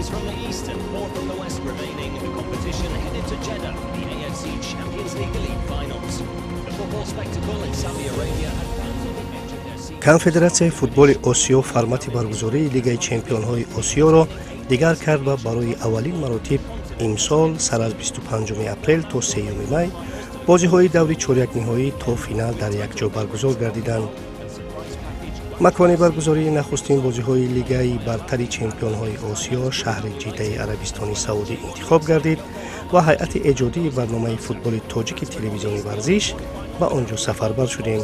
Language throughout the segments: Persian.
teams from the east and four from the west remaining in the competition headed to Jeddah, the AFC Champions League Elite Finals. The football spectacle in Saudi Arabia and fans on the edge of their seats. конфедератсияи футболи осиё формати баргузории лигаи чемпионҳои осиёро дигар кард ва барои аввалин маротиб имсол сар аз 25 апрел то 3 май бозиҳои даври чорякниҳоӣ то финал дар якҷо баргузор гардиданд. макони баргузории нахустин бозиҳои лигаи бартари чемпионҳои осиё шаҳри ҷиддаи арабистони саудӣ интихоб гардид ва ҳайати эҷодии барномаи футболи тоҷики телевизиони варзиш ба он ҷо сафарбар шудем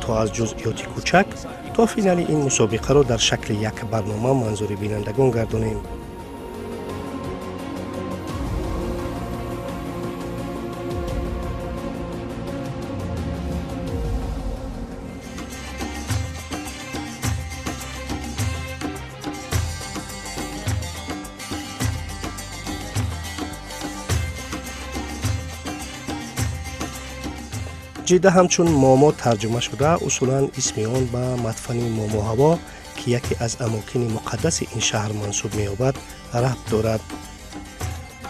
то аз ҷузъиёти кӯчак то финали ин мусобиқаро дар шакли як барнома манзури бинандагон гардонем. ҷидда ҳамчун момо тарҷума шуда усулан исми он ба матфани момоҳаво ки яке аз амокини муқаддаси ин шаҳр мансуб меёбад рабт дорад.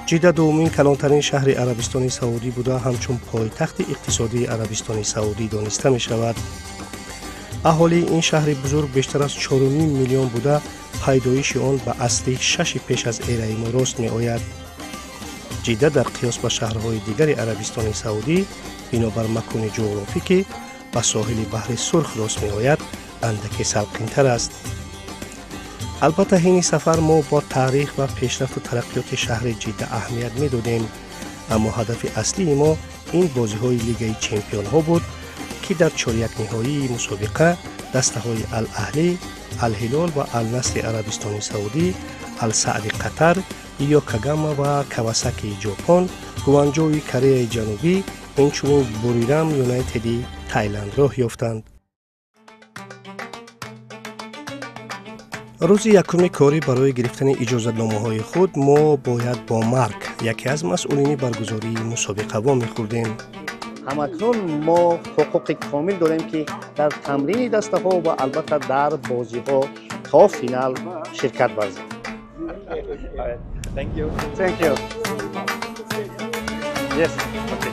ҷидда дуввумин калонтарин шаҳри арабистони саудӣ буда ҳамчун пойтахти иқтисодии арабистони саудӣ дониста мешавад. аҳолии ин шаҳри бузург бештар аз 4.5 миллион буда пайдоиши он ба асли 6 пеш аз эраи мо рост меояд. ҷидда дар қиёс ба шаҳрҳои дигари арабистони саудӣ бинобар макони ҷуғрофӣ ки ба соҳили баҳри сурх рост меояд андаке салқинтар аст. албатта ҳини сафар мо бо таърих ва пешрафту тараққиёти шаҳри ҷидда аҳамият медодем, аммо ҳадафи аслии мо ин бозиҳои лигаи чемпионҳо буд ки дар чорякниҳоии мусобиқа дастаҳои ал-аҳлӣ, ал-ҳилол ва ал-насли арабистони саудӣ, ал-саъди қатар, йокогама ва кавасаки ҷопон, гуанҷоуи кореяи ҷанубӣ инчунин бурирам юнайтеди тайланд роҳ ёфтанд. рӯзи якуми корӣ барои гирифтани иҷозатномаҳои худ мо бояд бо марк яке аз масъулини баргузории мусобиқа вомехӯрдем. ҳамакнун мо ҳуқуқи комил дорем ки дар тамрини дастаҳо ва албатта дар бозиҳо то финал ширкат варзем. Thank you. Yes. Okay.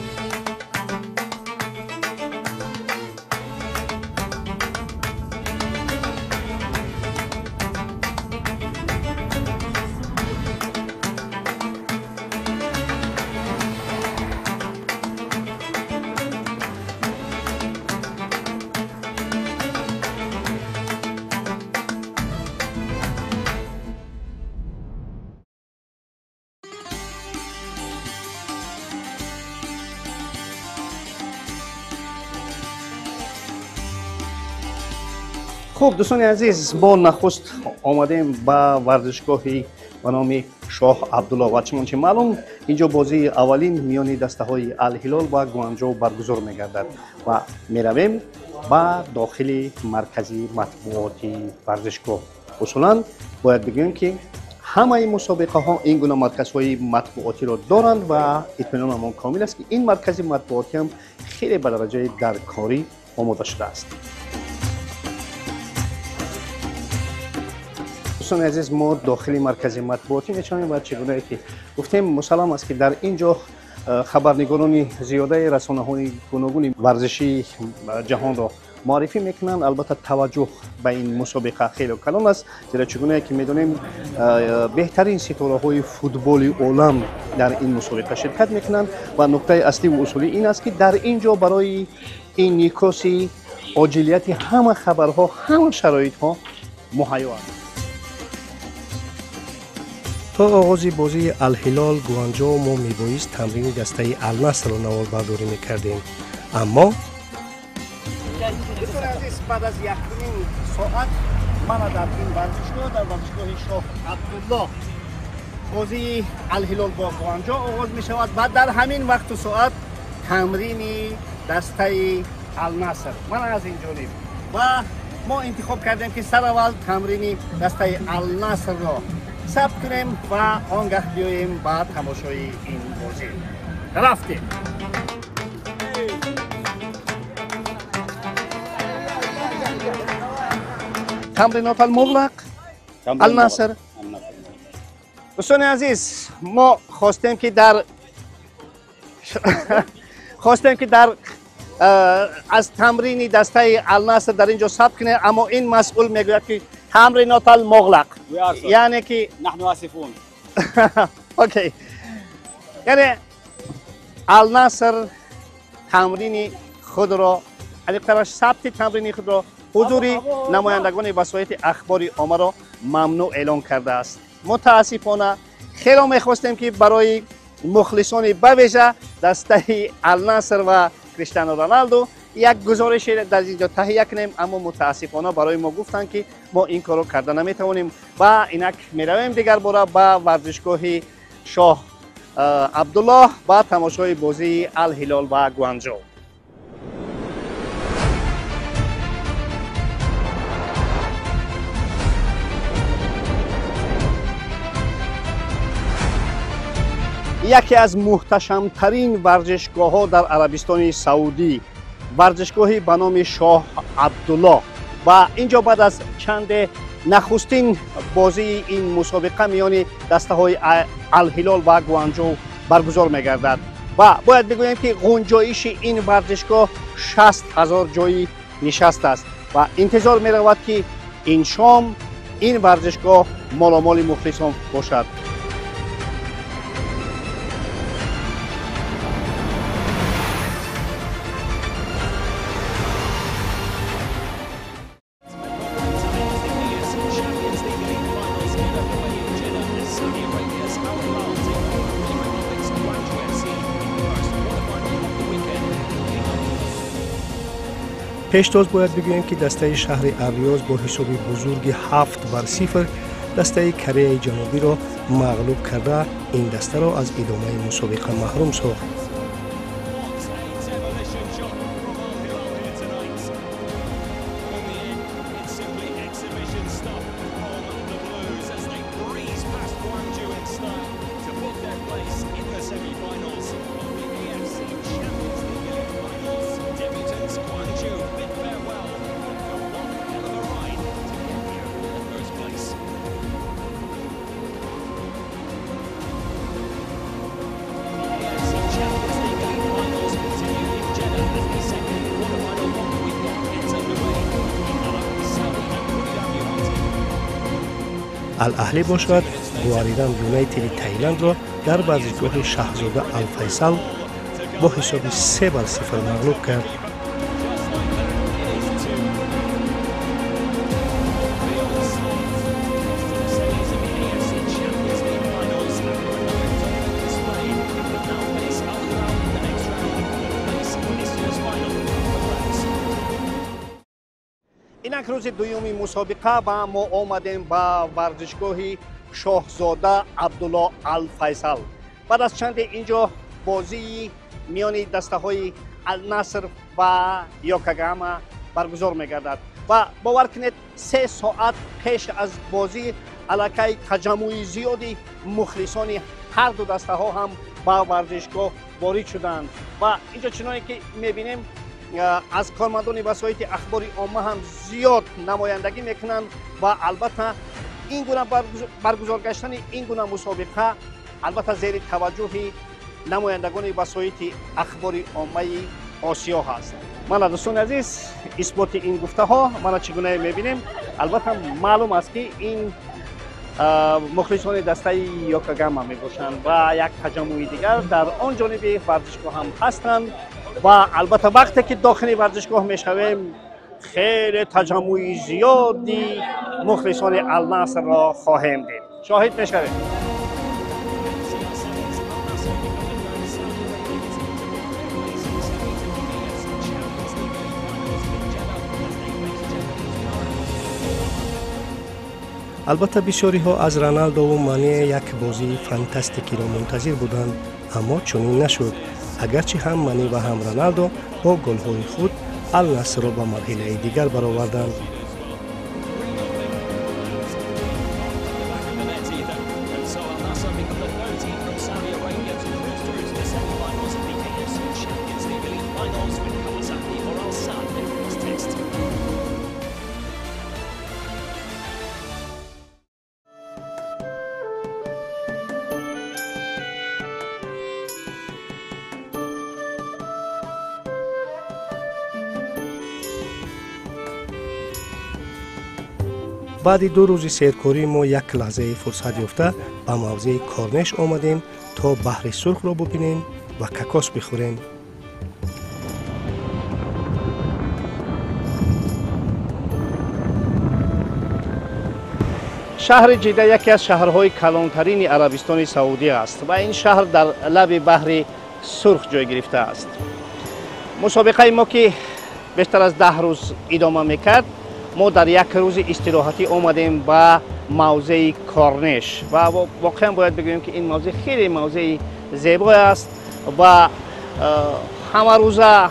خب دوستان عزیز ما نخست آمدیم با ورزشگاهی به نام شاه عبدالله و چنانچه معلوم اینجا بازی اولین میان دسته های الهلال و گوانجو برگزار میگردد و میرویم با داخل مرکزی مطبوعاتی ورزشگاه. اصولا باید بگویم که همه این مسابقه ها این گونه مرکز های مطبوعاتی را دارند و اطمینان ما کامل است که این مرکز مطبوعاتی هم خیلی به درجه درکاری آماده شده است. دوستان عزیز ما داخل مرکز مطبوعاتی میشویم و چگونه که گفتیم مسلم است که در اینجا خبرنگاران زیاده رسانه‌های گوناگون ورزشی جهان را معرفی میکنند. البته توجه به این مسابقه خیلی کلان است زیرا چگونه که میدونیم بهترین ستاره های فوتبال عالم در این مسابقه شرکت میکنند و نکته اصلی و اصولی این است که در اینجا برای این نیکوسی عاجلیت همه خبرها همه شرایط ها مهیا است. تا آغاز بازی الهلال گوانجو ما میبایست تمرین دسته النصر را نوال برداری میکردیم، اما دوستان عزیز بعد از یک ساعت من در این ورزشگاه در ورزشگاه شاه عبدالله بازی الهلال با گوانجو آغاز می شود و در همین وقت و ساعت تمرین دسته النصر من از این جانب و ما انتخاب کردیم که سر اول تمرین دسته النصر را ثبت کنیم و آنگاه بیاییم با تماشای این بازی. رفتیم. تمرینات المغلق النصر دوستان عزیز، ما خواستیم که در از تمرین دسته النصر در اینجا ثبت کنه، اما این مسئول میگوید که تمرینات المغلق، یعنی که نحن آسفون. اوکی، یعنی النصر تمرین خود را ثبت تمرین خود را حضور نمایندگان وسایط اخباری عامه را ممنوع اعلام کرده است. متاسفانه خیلی میخواستیم که برای مخلصان بویژه دسته النصر و کریستیانو رونالدو یک گزارش در اینجا تهیه کنیم، اما متاسفانه برای ما گفتن که ما این کارو کرده نمیتوانیم و اینک میرویم دیگر باره به ورزشگاه شاه عبدالله با تماشای بازی الهلال و گوانجو. یکی از محتشمترین ورزشگاه ها در عربستان سعودی، ورزشگاهی به نام شاه عبدالله، و اینجا بعد از چند نخستین بازی این مسابقه میان دسته های الهلال و گوانجو برگزار میگردد و باید بگویم که گنجایش این ورزشگاه 60,000 جای نشست است و انتظار می رود که این شام این ورزشگاه مالامال مخلصان باشد. پیشتاز باید بگوییم که دسته شهر اریاز با حساب بزرگ 7-0 دسته کره جنوبی را مغلوب کرده این دسته را از ادامه مسابقه محروم ساخت. الاهلی باشد گواریدن یونایتد تایلند را در ورزشگاه شاهزاده الفیصل با حساب 3-0 مغلوب کرد. اینک روز دومی مسابقه و ما آمدیم به ورزشگاه شاهزاده عبدالله الفیصل. بعد از چند اینجا بازی میان دسته های النصر و یوکوهاما برگزار میگردد و باور کنید 3 ساعت پیش از بازی علاقه تجمعی زیادی مخلصان هر دو دسته ها هم با ورزشگاه وارد شدند و اینجا چنانه که میبینیم از کارمندان وسایط اخباری عامه هم زیاد نمایندگی میکنند و البته این گونه برگزار گشتن این گونه مسابقه البته زیر توجه نمایندگان وسایط اخباری عامه آسیا هست. من دوستان عزیز اثبات این گفته ها من چگونه میبینیم؟ البته معلوم است که این مخلصان دسته یوکوهاما میباشند و یک تجمع دیگر در آن جانب ورزشگاه هم هستند و البته وقتی که داخل ورزشگاه میشویم خیلی تجمع زیادی مخلصان النصر را خواهیم دید. شاهد میشویم. البته بسیاری ها از رونالدو و مانی یک بازی فانتاستیکی را منتظر بودند، اما چنین نشد. اگرچه هم مانی و هم رونالدو با گل‌های خود النصر را به مرحله دیگر برآوردند. بعد 2 روز سیرکاری ما یک لحظه فرصت یافته به موضع کورنش آمدیم تا بحر سرخ را ببینیم و کاکاس بخوریم. شهر جده یکی از شهرهای کلانترین عربستان سعودی است و این شهر در لب بحر سرخ جای گرفته است. مسابقه ما که بیشتر از 10 روز ادامه میکرد، ما در یک روز استراحتی آمدیم به موضع کورنش و واقعا باید بگویم که این موضع خیلی موضع زیبا است و همه روزه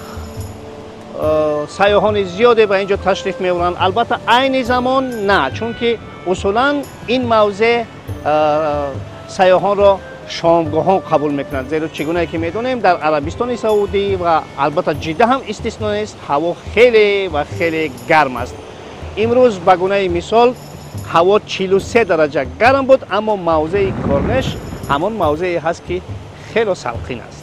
سیاحان زیادی به اینجا تشریف میبرند. البته عین زمان نه، چون که اصولا این موضع سیاحان را شامگاهان قبول میکنند، زیرا چگونه که میدونیم در عربستان سعودی و البته جده هم استثنا نیست، هوا خیلی و خیلی گرم است. امروز به گونه مثال هوا 43 درجه گرم بود، اما موضع کورنش همان موضعی هست که خیلی سلخین است.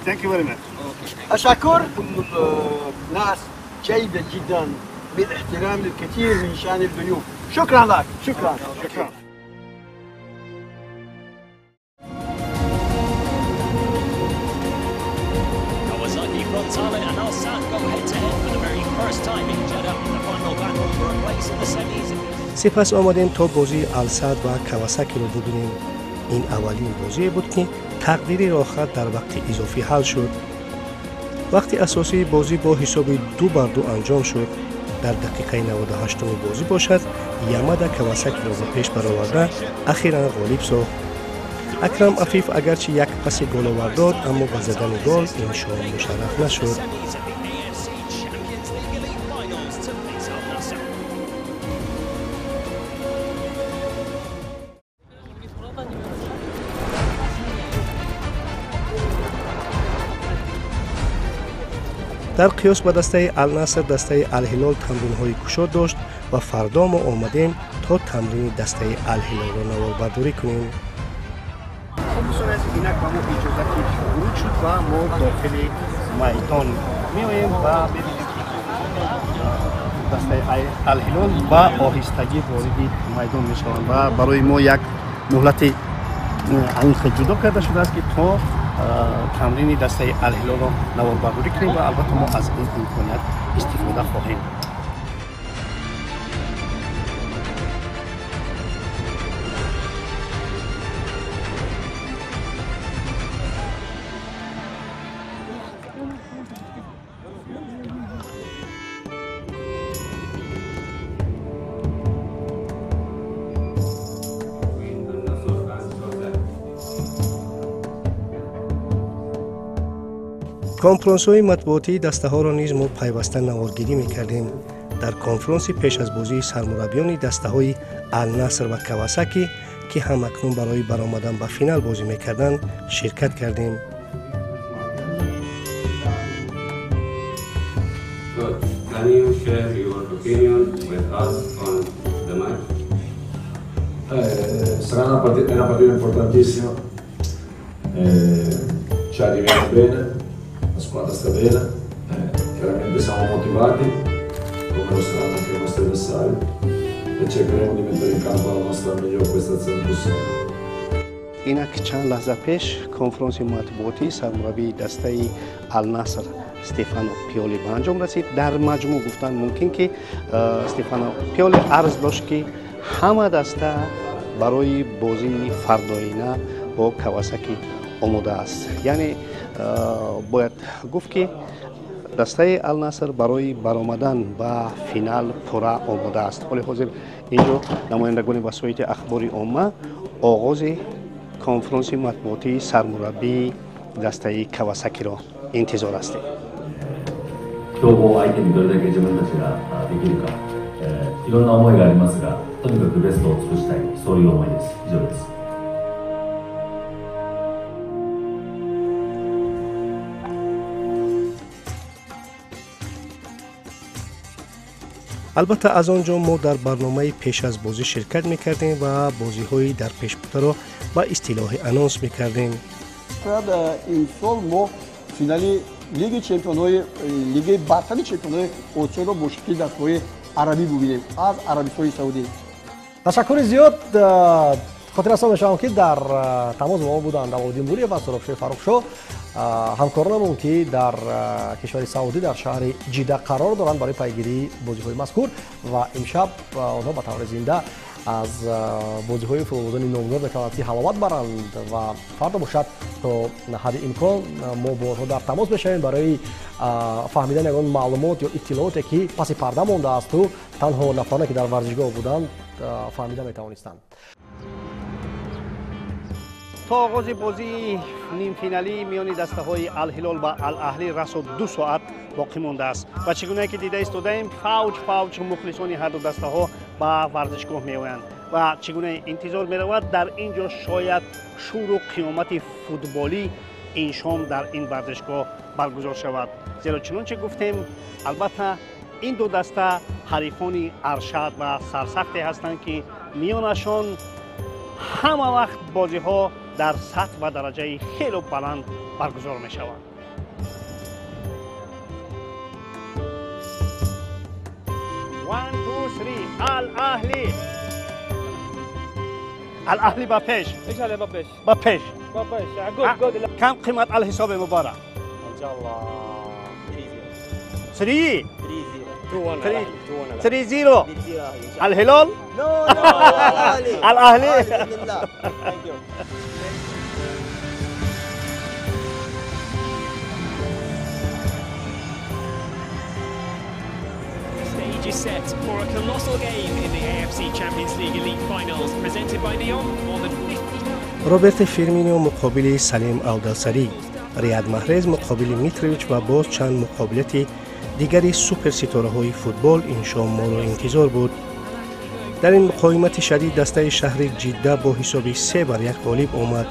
Thank you very much. أشكر كل الناس جيدة جدا بالاحترام للكثير من شأن الضيوف. شكرا لك. شكرا. Kawasaki Frontale and Al Sadd go head-to-head for the very first time in Jeddah in the final battle for a place in the semis. سپس آمدیم تا بازی السد و کواساکی رو ببینیم. این اولین بازی بود که تقدیر راحت در وقت اضافی حل شد. وقت اساسی بازی با حساب 2-2 انجام شد. در دقیقه 98 بازی باشد یامادا کواساکی را به پیش برآورده اخیراً غالب ساخت. اکرم عفیف اگرچه یک پس گل آورد داد، اما با زدن گل این شام مشرف نشد. در قیاس با دسته النصر دسته الهلال تمرین‌های کشاد داشت و فردا ما آمدیم تا تمرین دسته الهلال را نواربرداری کنیم. خصوصا از اینک با ما اجازه ورود شد و ما داخل میدان میاییم و ببینیم دسته الهلال با آهستگی وارد میدان میشوند و برای ما یک مهلت عمیق جدا کرده شده است که تا تمرین دسته الهلال را نواربرداری کنیم و البته ما از این امکانیت استفاده خواهیم. کنفرانس های مطبوعاتی دسته ها را نیز ما پیوسته نوارگیری می کردیم. در کنفرانس پیش از بازی سرمربیان دسته های النصر و کواساکی که هم اکنون برای برآمدن به فینال بازی می کردند شرکت کردیم. Can you share your opinion with us on the match? Sarà una partita importantissima, ci arriviamo bene, la squadra sta bene, chiaramente siamo motivati, come lo saranno anche i nostri avversari, e cercheremo di mettere in campo la nostra miglior prestazione possibile. اینک چند لحظه پیش کنفرانس مطبوعاتی سرمربی دسته النصر استفانو پیولی به انجام رسید. در مجموع گفتن ممکن که استفانو پیولی عرض داشت که همه دسته برای بازی فرداینه با کواساکی آماده است. یعنی باید گفت که دسته النصر برای برآمدن به فینال پورا آماده است. حال حاضر اینجا نمایندگان وسایط اخباری عامه آغاز کنفرانس مطبوعاتی سرمربی دسته کواساکی را انتظار هستیم. 強豪相手にどれだけ自分たちができるか、いろんな思いがありますが、とにかくベストを尽くしたい、そういう思いです。以上です。البته از آنجا ما در برنامه پیش از بازی شرکت میکردیم و بازی های در پیش بوده را با اصطلاح انانس میکردیم. شاید این سال ما فینالی لیگ چمپیون‌های لیگ برتر چمپیون‌های آسیا را با شکل دسته‌های عربی ببینیم از عربستان سعودی. تشکر زیاد. خاطر هستم شما که در تماس ما بودند علاءالدین بوریه و سرابشوی فرخشو همکارانمون که در کشور سعودی در شهر جده قرار دارند برای پیگیری بازی‌های مذکور و امشب آنها به طور زنده از بازی‌های فوتبال نامزد به کاناتی حمایت برند و فردا باشد تا حد امکان ما با آنها در تماس بشویم برای فهمیدن یگان معلومات یا اطلاعاتی که پس پرده مانده است و تنها نفرانی که در ورزشگاه بودند فهمیده می‌توانستند. تا آغاز بازی نیم فینالی میان دسته های الهلال و الاهلی رسد 2 ساعت باقی مانده است و چگونه که دیده استودیم فوج مخلصان هر دو دسته ها به ورزشگاه میآیند و چگونه انتظار می رود در اینجا شاید شور و قیامت فوتبالی این شام در این ورزشگاه برگزار شود. زیرا چنانچه گفتیم البته این دو دسته حریفان ارشد و سرسختی هستند که میانشان همه وقت بازی ها در سطح و درجه خیلی بلند برگزار می شود. 1 2 3 الاهلی الاهلی با پیش با پیش کم قیمت الحساب مبارک ان شاء الله 3-0 الهلال الاهلی. Stage is set for a colossal game in the AFC Champions League Elite Finals presented by Neon. More than 50. روبرت فیرمینیو مقابل سلیم الدوسری، ریاض محرز مقابل میتروویچ و باز چند مقابلت دیگری سوپر ستاره های فوتبال این شام ما را انتظار بود. در این مقاومت شدید دسته شهر جده با حساب 3-1 غالب آمد.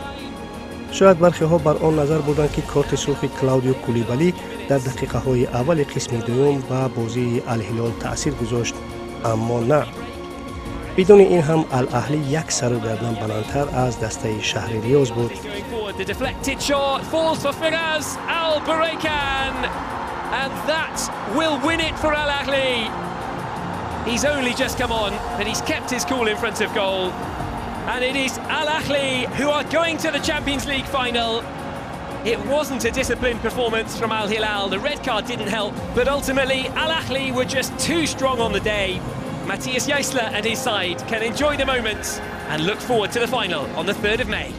شاید برخی ها بر آن نظر بودند که کارت سرخ کلاودیو کولیبالی در دقیقه های اول قسم دوم و بازی الهلال تأثیر گذاشت، اما نه. بدون این هم الاهلی یک سر و گردن بلندتر از دسته شهر ریاض بود. And that will win it for Al Ahly. He's only just come on and he's kept his cool in front of goal. And it is Al Ahly who are going to the Champions League final. It wasn't a disciplined performance from Al Hilal. The red card didn't help, but ultimately Al Ahly were just too strong on the day. Matthias Jaisler and his side can enjoy the moments and look forward to the final on the 3rd of May.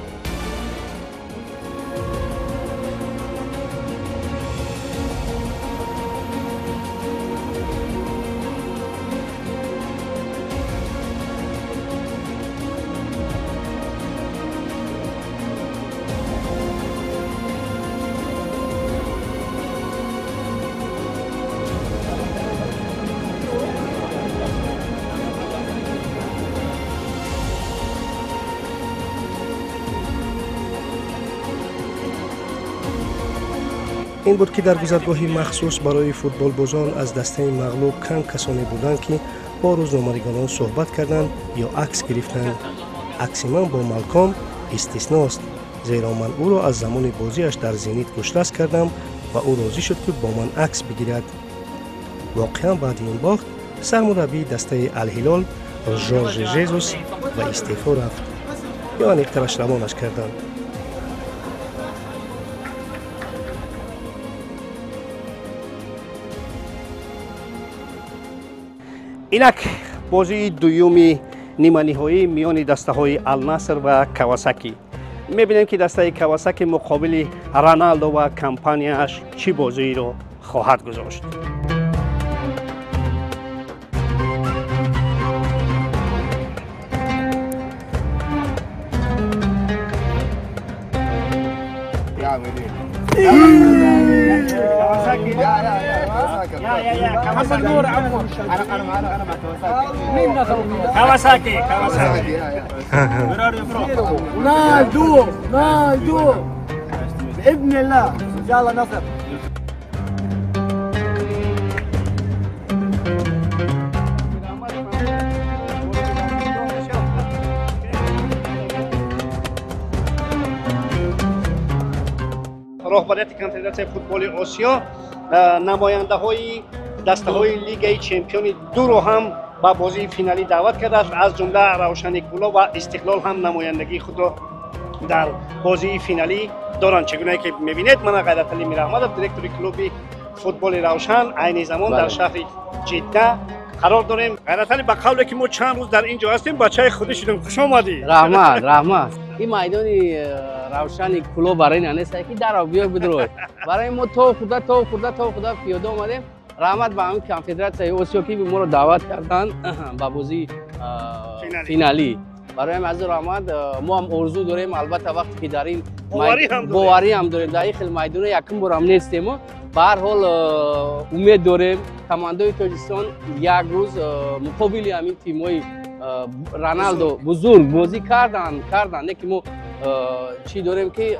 این بود که در گذرگاهی مخصوص برای فوتبال بازان از دسته مغلوب کم کسانی بودند که با روزنامه‌نگاران صحبت کردند یا عکس گرفتند. عکس من با مالکام استثناست، زیرا من او را از زمان بازیش در زینیت گشترس کردم و او راضی شد که با من عکس بگیرد. واقعا بعد این باخت سرمربی دسته الهلال ژورژ ژزوس و استعفا رفت یا نیکترش روانش کردند. اینک بازی دویومی نیمه نهایی میان دسته های النصر و کواساکی. میبینیم که دسته کواساکی مقابل رونالدو و کمپانیاش چی بازی رو خواهد گذاشت. كawasaki نالدو بإذن الله إن شاء الله نصر. راهبریت کنفدراسیون فوتبال آسیا نماینده های دسته های لیگ چمپیون دو رو هم با بازی فینالی دعوت کرده است. از جمله روشنکولا و استقلال هم نمایندگی خود را در بازی فینالی دارند. چگونه که میبینید من غیرتعلی میراحمدov دیرکتور کلوب فوتبال روشن عین زمان در شهر جده قرار داریم. غیرتعلی با قولی که ما چند روز در اینجا هستیم بچه خودی شدیم. خوش آمدی. رحمت این میدانی روشن کلوب برای ننست که در بیا بدرو برای ما تو خدا پیاده اومدیم. رحمت با همین کنفدراسیون آسیا که ما رو دعوت کردن با بازی فینالی. برای از رحمت ما هم آرزو داریم، البته وقتی که در این باوری هم داریم در این خیلی میدان یکم بار هم نیستیم. به هر حال امید داریم کماندوی تاجیکستان یک روز مقابل همین تیم‌های رونالدو بزرگ بازی کردن نه که ما چی داریم که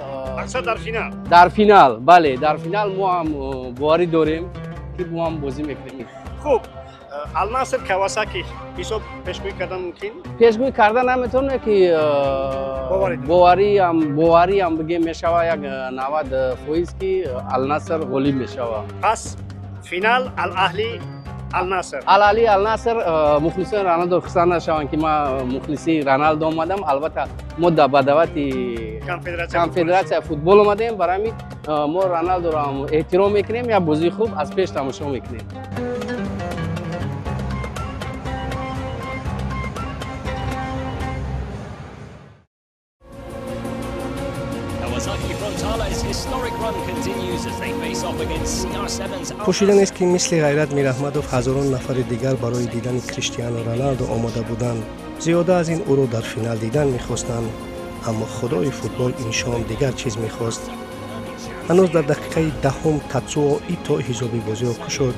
در فینال بله در فینال ما هم باوری داریم که ما هم بازی میکنیم. خوب الناصر کواساکی حساب پیشگویی کردن ممکن؟ پیشگویی کردن نمیتونه که باوری هم بگیم میشوه یک 90% که الناصر غالب میشوه. پس فینال الاهلی الناصر. الناصر مخلصین رونالدو خسته نشون که ما مخلصی رونالدو اومدم. البته ما در بدوت کنفدراسیون فوتبال اومدیم. برای ما رونالدو را احترام میکنیم یا بازی خوب از پیش تماشا میکنیم. پوشیدن است که مثل غیرت میراحمدov هزاران نفر دیگر برای دیدن کریستیانو رونالدو آماده بودند. زیاده از این او را در فینال دیدن میخواستند، اما خدای فوتبال این شام دیگر چیز میخواست. هنوز در دقیقه دهم تاتسوو ایتو حسابی بازی را کشید.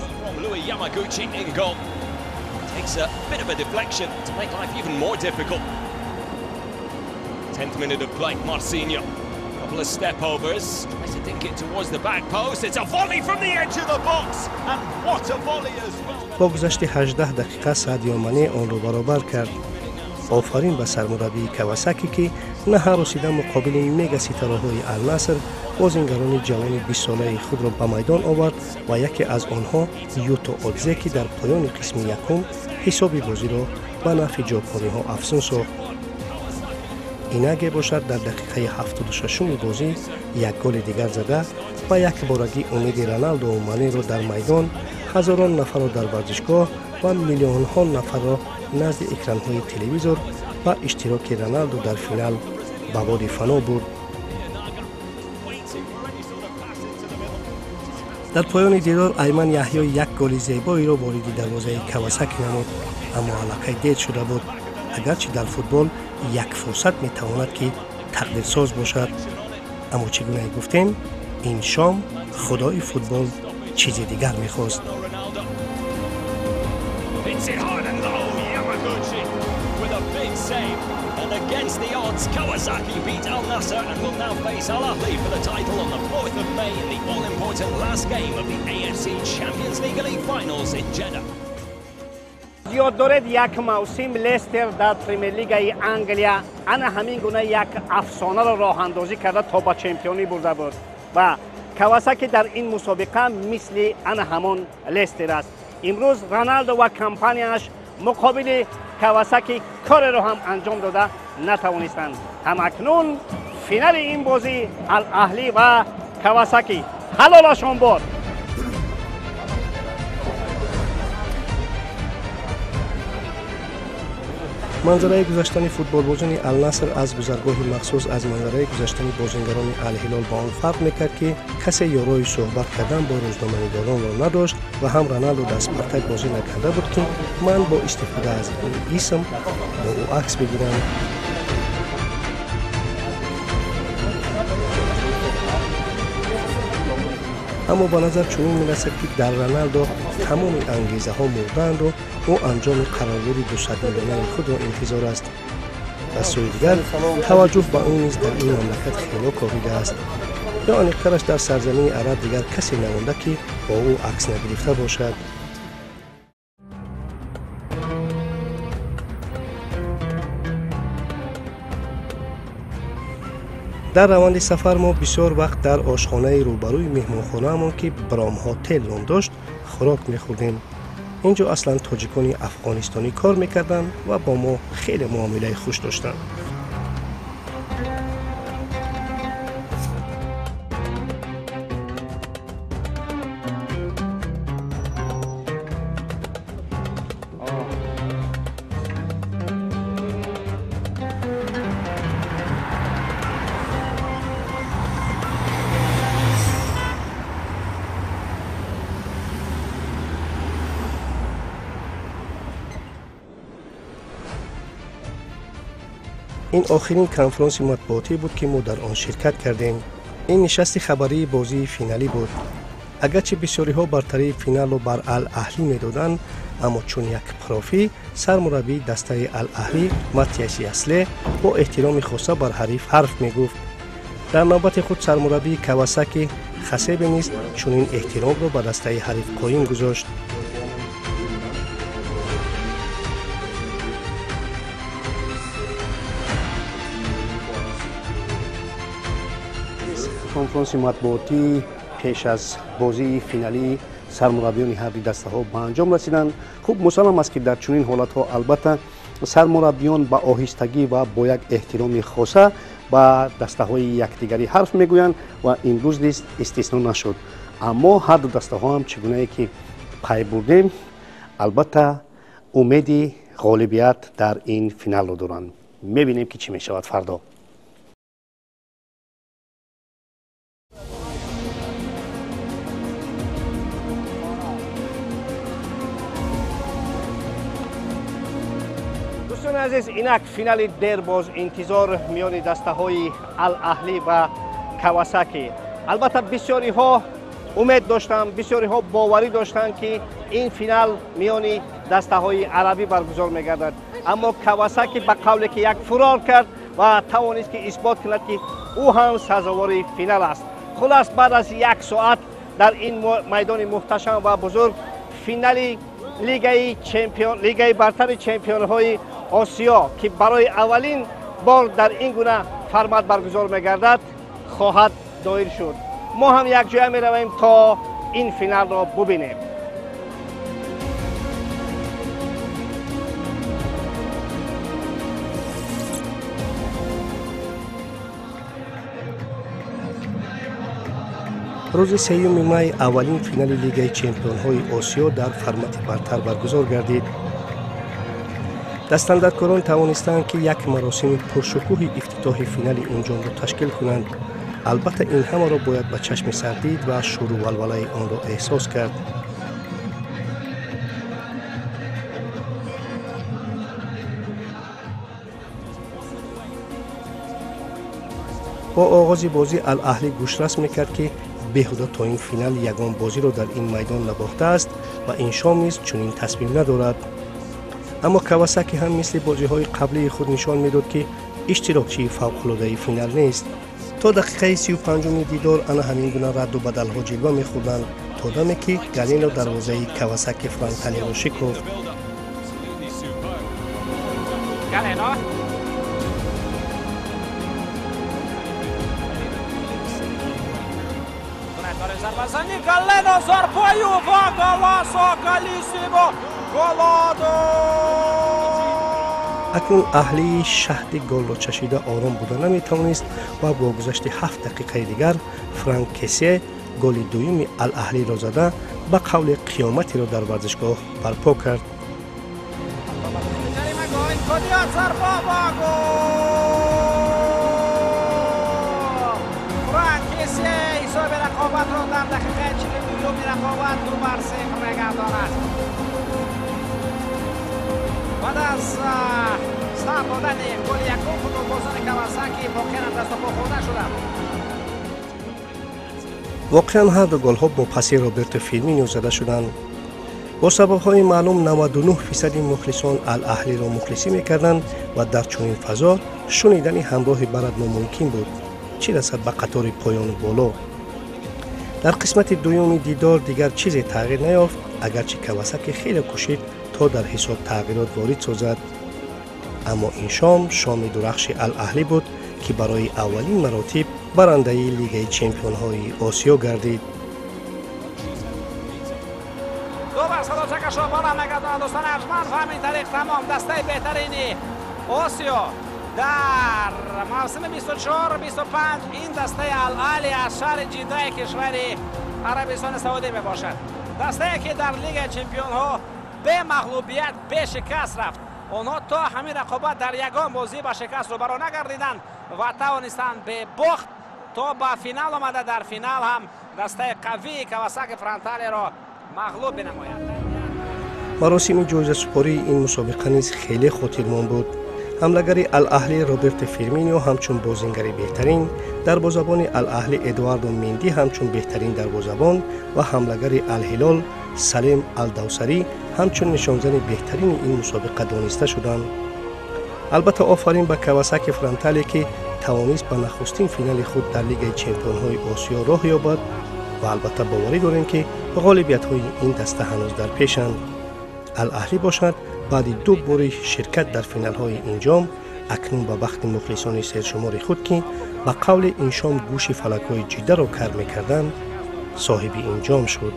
Couple of step overs, tries to dink it towards the back post. It's a volley from the edge of the box, and what a volley as well. با گذشت 18 دقیقه سادیو مانه آن را برابر کرد. آفرین به سرمربی کواساکی که نه رسیدن مقابل میگا ستاره های الناصر بازیگران جوان 20 ساله خود را به میدان آورد و یکی از آنها یوتو اودزه که در پایان قسم یکم حسابی بازی را به نفع ژاپنی ها افزون ساخت. این اگه باشد در دقیقه 76 بازی یک گل دیگر زده و یک بارگی امید رونالدو و مانه را در میدان، هزاران نفر را در ورزشگاه و میلیون ها نفر را نزد اکران های تلویزیون و اشتراک رونالدو در فینال به باد فنا برد. در پایان دیدار ایمن یحیی یک گل زیبایی را وارد دروازه کواساکی نمود، اما علاقه دید شده بود. اگرچه در فوتبال یک فرصت میتواند که تقدیر ساز باشد، اما چگونه گفتیم این شام خدای فوتبال چیز دیگر میخواست. Against the odds, Kawasaki beat Al Nassr and will now face Al Ahly for the title on the 4th of May in the all-important last game of the AFC Champions League Elite Finals in Jeddah. یاد دارد یک موسم لستر در پریمیر لیگ انگلیا انا همین گونه یک افسانه را راه اندازی کرده تا به چمپیونی برده بود و کواساکی در این مسابقه مثل انا همان لستر است. امروز رونالدو و کمپانیاش مقابل کواساکی کار را هم انجام داده نتوانستند. همکنون فینال این بازی الاهلی و کواساکی حلالشان باد. منظره گذشتن فوتبالبازان النصر از گذرگاه مخصوص از منظره گذشتن بازیگران الهلال با آن فرق میکرد که کسی یارای صحبت کردن با روزنامه‌نگاران را نداشت و هم رونالدو در اسپارتاک بازی نکرده بود که من با استفاده از این اسم با او عکس بگیرم. اما به نظر چنین می‌رسد که در رونالدو تمام انگیزه ها مردند و او انجام قرارداد 200 میلیونی خود را انتظار است. از سوی دیگر توجه به او نیز در این مملکت خیلی کاهیده است. یا آنیقترش در سرزمین عرب دیگر کسی نمانده که با او عکس نگرفته باشد. در روند سفر ما بسیار وقت در آشخانه روبروی مهمانخانه‌مان که برام هتل نام داشت خوراک می‌خوردیم. اینجا اصلا تاجیکان افغانستانی کار می‌کردند و با ما خیلی معامله خوش داشتند. این آخرین کنفرانس مطبوعاتی بود که ما در آن شرکت کردیم. این نشست خبری بازی فینالی بود. اگرچه بسیاری ها برتری فینال رو بر الاهلی میدادند، اما چون یک پروفی سرمربی دسته الاهلی ماتیاس یاسله با احترام خاصه بر حریف حرف میگفت. در نوبت خود سرمربی کواساکی خسیب نیز چنین احترام رو به دسته حریف قایم گذاشت. کنفرانس مطبوعاتی پیش از بازی فینالی سرمربیان هر دو دسته ها به انجام رسیدند. خوب مسلم است که در چنین حالت ها البته سرمربیان با آهستگی و با یک احترام خاصه با دسته های یکدیگری حرف میگویند و امروز نیز استثنا نشد. اما هر دو دسته ها هم چگونه که پی بردیم البته امیدی غالبیت در این فینال رو دارند. میبینیم که چی میشود فردا. دوستان عزیز، اینک فینال درباز انتظار میان دسته های الاهلی و کواساکی. البته بسیاری ها امید داشتند، بسیاری ها باوری داشتند که این فینال میان دسته های عربی برگزار میگردد، اما کواساکی به قولی که یک فرار کرد و توانست که اثبات کند که او هم سزاوار فینال است. خلاص بعد از یک ساعت در این میدان محتشم و بزرگ فینال لیگ برتر چمپیون های آسیا که برای اولین بار در این گونه فرمت برگزار میگردد خواهد دایر شد. ما هم یک جای می رویم تا این فینال را ببینیم. روز 3 می اولین فینال لیگ چمپیون های آسیا در فرمت برتر برگزار گردید. دستاندرکاران توانستند که یک مراسم پرشکوه افتتاح فینال انجام را تشکیل کنند. البته این همه را باید به چشم سر دید و شور و ولوله آن را احساس کرد. با آغاز بازی الاهلی گوشرس میکرد که بیهوده تا این فینال یگان بازی را در این میدان نباخته است و این شام نیز چنین تصمیم ندارد. اما کواساکی هم مثل بازی‌های قبلی خود نشان میداد که اشتراکچی فوق‌العاده فینال نیست. تا دقیقه 35 دیدار آن همین گونه رد و بدل‌ها جلوه می‌خوردند تا دمی که گالینو دروازه کواساکی فرانتالی را شکافت. Galeno zarpaju Vagalaso Galissimo Golado. اکنون اهلی شهد گل را چشیده آرام بوده نمیتوانست و با گذشت 7 دقیقه دیگر فرانک کسی گل دوم الاهلی را زده به قول قیامتی را در ورزشگاه برپا کرد. امکانیت ضربه و گل. فرانک کیسی حساب رقابت را در دقیقه 42 رقابت 2-0 میگرداند. بعد از استارت دادن گل یکم فوتبالبازان کواساکی واقعا دست و پا خورده شدند. واقعا هر دو گل‌ها با پاس روبرتو فیرمینیو زده شدند. با سبب‌های معلوم 99% مخلصان الاهلی را مخلصی می‌کردند و در چنین فضا شنیدن همراه برد ناممکن بود، چه رسد به قطار پایان بالا. در قسمت دوم دیدار دیگر چیزی تغییر نیافت، اگرچه کواساکی خیلی کوشید تا در حساب تغییرات وارد سازد. اما این شام درخش الاهلی بود که برای اولین مراتب برنده لیگ چمپیون‌های آسیا گردید. صداچکش را بالا میگرداند دوستان ارجمند و همین طریق تمام دسته بهترین آسیا در موسم 24-25 این دسته الاهلی از شهر جده کشور عربستان سعودی می باشد. دسته که در لیگ چمپیون ها به مغلوبیت به شکست رفت. آنها تا همین رقابت در یگان بازی با شکست رو برا نگردیدند و توانستند به باخت تا به فینال آمده. در فینال هم دسته قوی کواساکی فرانتالی را مغلوب بنمایند. مراسم جایزه سپاری این مسابقه نیز خیلی خاطرمان بود. حمله‌گر الاهلی روبرتو فیرمینیو همچون بازیگر بهترین، دروازه‌بان الاهلی ادواردو مندی همچون بهترین دروازه‌بان و حمله‌گر الهلال سلیم الدوسری همچون نشانزن بهترین این مسابقه دانسته شدند. البته آفرین به کواساکی فرانتالی که توانست به نخستین فینال خود در لیگ چمپیون‌های آسیا راه یابد و البته باوری داریم که غالبیت‌های این دسته هنوز در پیشند. الاهلی باشد بعد 2 بار شرکت در فینال‌های این جام اکنون به بخت مخلصان سرشمار خود که به قول این شام گوش فلک‌های جده را کر می‌کردند صاحب این جام شد.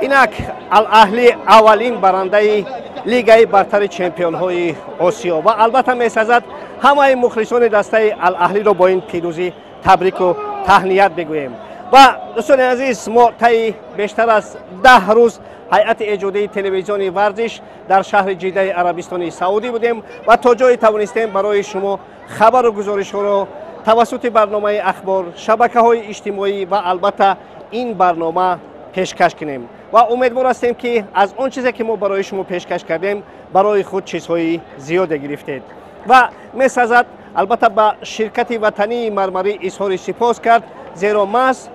اینک الاهلی اولین برنده لیگ برتر چمپیون های آسیا و البته میسازد همه مخلصان دسته الاهلی را با این پیروزی تبریک و تهنیت بگوییم. و دوستان عزیز، ما طی بیشتر از 10 روز هیئت ایجادی تلویزیون ورزش در شهر جده عربستان سعودی بودیم و تا جایی توانستیم برای شما خبر و گزارش ها را توسط برنامه اخبار، شبکه‌های اجتماعی و البته این برنامه پیشکش کنیم و امیدوار هستیم که از آن چیزی که ما برای شما پیشکش کردیم برای خود چیزهای زیاد گرفتید و میسازد البته به شرکت وطنی مرمری اظهار سپاس کرد، زیرا محض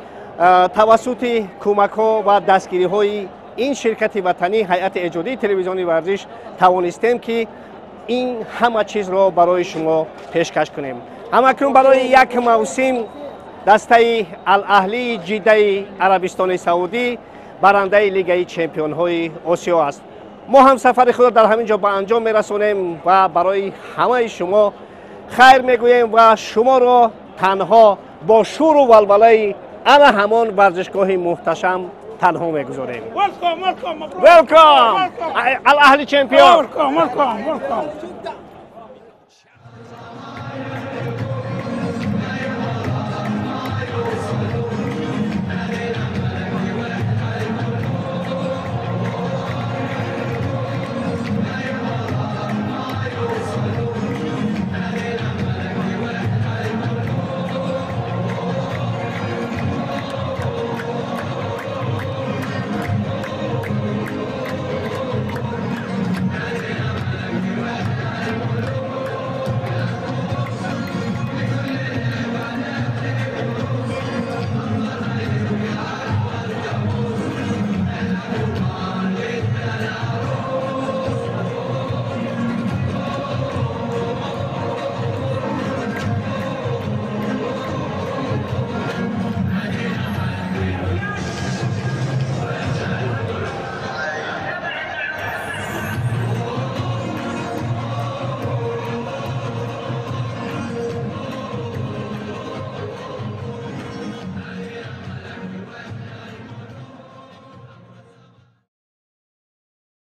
توسط کمک ها و دستگیری های این شرکت وطنی هیئت ایجادی تلویزیون ورزش توانستیم که این همه چیز را برای شما پیشکش کنیم. همکنون برای یک موسم دسته الاهلی جده عربستان سعودی برنده لیگ چمپیون های آسیا است. ما هم سفر خود در همین جا به انجام میرسونیم و برای همه شما خیر میگوییم و شما را تنها با شور و ولوله انا همان ورزشگاه محتشم تنها میگذاریم. Welcome. Welcome. الاهلی چمپیون. Welcome.